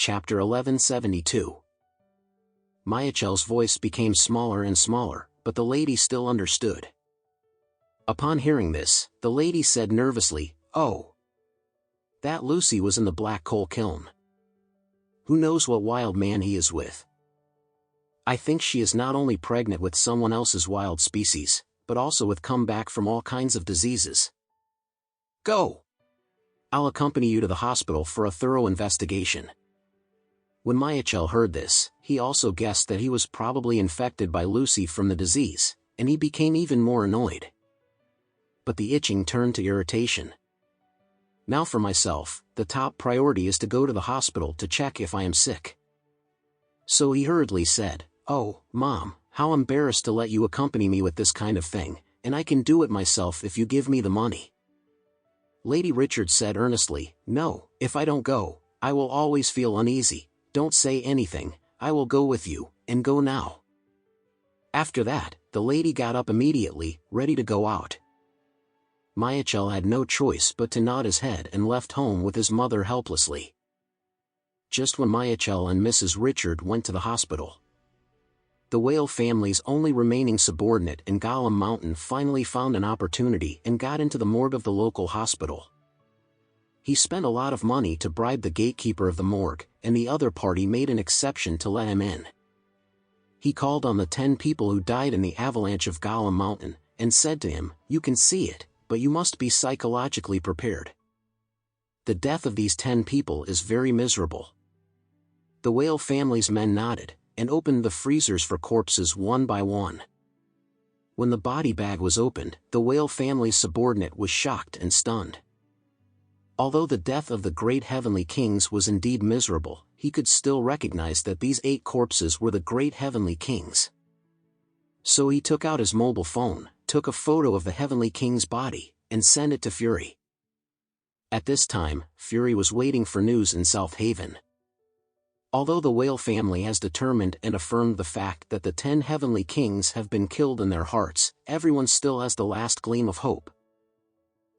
Chapter 1172. Mayachel's voice became smaller and smaller, but the lady still understood. Upon hearing this, the lady said nervously, "Oh, that Lucy was in the black coal kiln. Who knows what wild man he is with? I think she is not only pregnant with someone else's wild species, but also with come back from all kinds of diseases. Go! I'll accompany you to the hospital for a thorough investigation." When Mayachel heard this, he also guessed that he was probably infected by Lucy from the disease, and he became even more annoyed. But the itching turned to irritation. Now for myself, the top priority is to go to the hospital to check if I am sick. So he hurriedly said, "Oh, Mom, how embarrassed to let you accompany me with this kind of thing, and I can do it myself if you give me the money." Lady Richard said earnestly, "No, if I don't go, I will always feel uneasy. Don't say anything, I will go with you, and go now." After that, the lady got up immediately, ready to go out. Mayachel had no choice but to nod his head and left home with his mother helplessly. Just when Mayachel and Mrs. Richard went to the hospital, the Whale family's only remaining subordinate in Gollum Mountain finally found an opportunity and got into the morgue of the local hospital. He spent a lot of money to bribe the gatekeeper of the morgue, and the other party made an exception to let him in. He called on the 10 people who died in the avalanche of Gollum Mountain, and said to him, "You can see it, but you must be psychologically prepared. The death of these 10 people is very miserable." The Whale family's men nodded, and opened the freezers for corpses one by one. When the body bag was opened, the Whale family's subordinate was shocked and stunned. Although the death of the great heavenly kings was indeed miserable, he could still recognize that these 8 corpses were the great heavenly kings. So he took out his mobile phone, took a photo of the heavenly king's body, and sent it to Fury. At this time, Fury was waiting for news in South Haven. Although the Whale family has determined and affirmed the fact that the 10 heavenly kings have been killed in their hearts, everyone still has the last gleam of hope.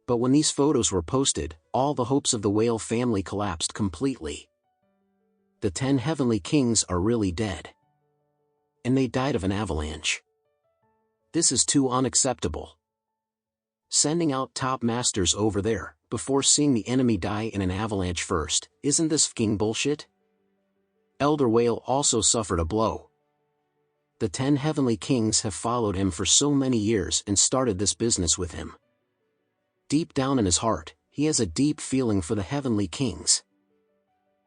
But when these photos were posted, all the hopes of the Whale family collapsed completely. The 10 heavenly kings are really dead. And they died of an avalanche. This is too unacceptable. Sending out top masters over there, before seeing the enemy die in an avalanche first, isn't this f***ing bullshit? Elder Whale also suffered a blow. The 10 heavenly kings have followed him for so many years and started this business with him. Deep down in his heart, he has a deep feeling for the heavenly kings.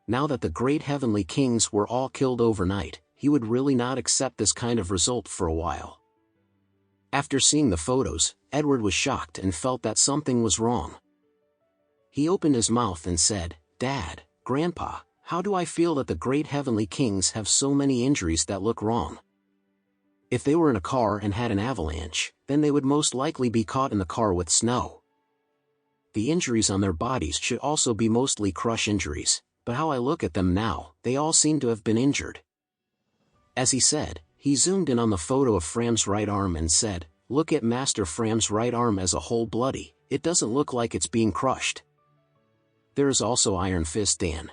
Now that the great heavenly kings were all killed overnight, he would really not accept this kind of result for a while. After seeing the photos, Edward was shocked and felt that something was wrong. He opened his mouth and said, "Dad, Grandpa, how do I feel that the great heavenly kings have so many injuries that look wrong? If they were in a car and had an avalanche, then they would most likely be caught in the car with snow. The injuries on their bodies should also be mostly crush injuries, but how I look at them now, they all seem to have been injured." As he said, he zoomed in on the photo of Fram's right arm and said, "Look at Master Fram's right arm as a whole bloody, it doesn't look like it's being crushed. There is also Iron Fist Dan.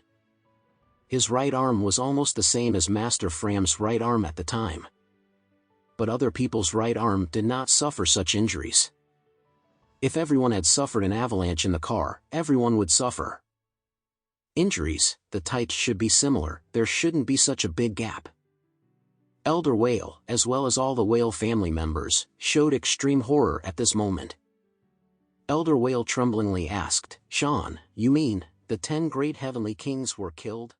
His right arm was almost the same as Master Fram's right arm at the time. But other people's right arm did not suffer such injuries. If everyone had suffered an avalanche in the car, everyone would suffer. Injuries, the types should be similar, there shouldn't be such a big gap." Elder Whale, as well as all the Whale family members, showed extreme horror at this moment. Elder Whale tremblingly asked, "Sean, you mean, the 10 great heavenly kings were killed?"